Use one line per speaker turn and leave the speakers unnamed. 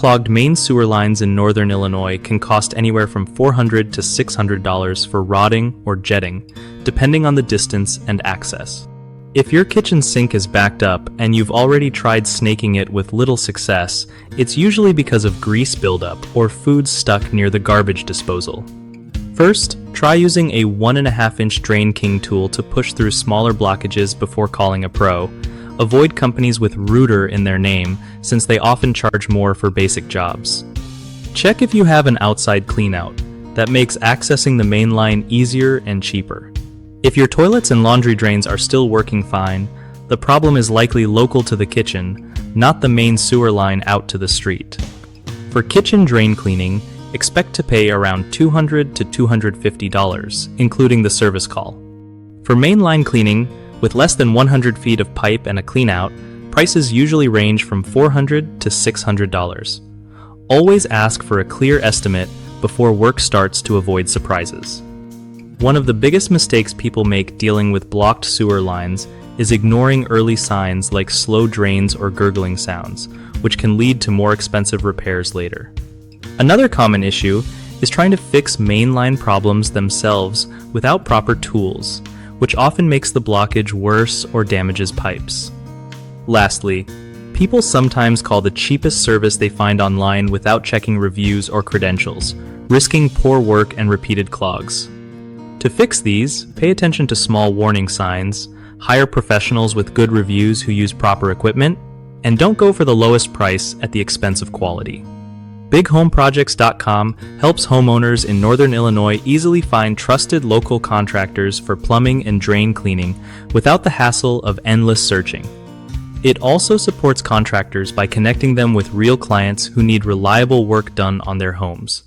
Clogged main sewer lines in northern Illinois can cost anywhere from $400 to $600 for rotting or jetting, depending on the distance and access. If your kitchen sink is backed up and you've already tried snaking it with little success, it's usually because of grease buildup or food stuck near the garbage disposal. First, try using a 1.5-inch Drain King tool to push through smaller blockages before calling a pro. Avoid companies with rooter in their name, since they often charge more for basic jobs. Check if you have an outside cleanout. That makes accessing the main line easier and cheaper. If your toilets and laundry drains are still working fine, the problem is likely local to the kitchen, not the main sewer line out to the street. For kitchen drain cleaning, expect to pay around $200 to $250, including the service call. For mainline cleaning, with less than 100 feet of pipe and a cleanout, prices usually range from $400 to $600. Always ask for a clear estimate before work starts to avoid surprises. One of the biggest mistakes people make dealing with blocked sewer lines is ignoring early signs like slow drains or gurgling sounds, which can lead to more expensive repairs later. Another common issue is trying to fix mainline problems themselves without proper tools, which often makes the blockage worse or damages pipes. Lastly, people sometimes call the cheapest service they find online without checking reviews or credentials, risking poor work and repeated clogs. To fix these, pay attention to small warning signs, hire professionals with good reviews who use proper equipment, and don't go for the lowest price at the expense of quality. BigHomeProjects.com helps homeowners in northern Illinois easily find trusted local contractors for plumbing and drain cleaning without the hassle of endless searching. It also supports contractors by connecting them with real clients who need reliable work done on their homes.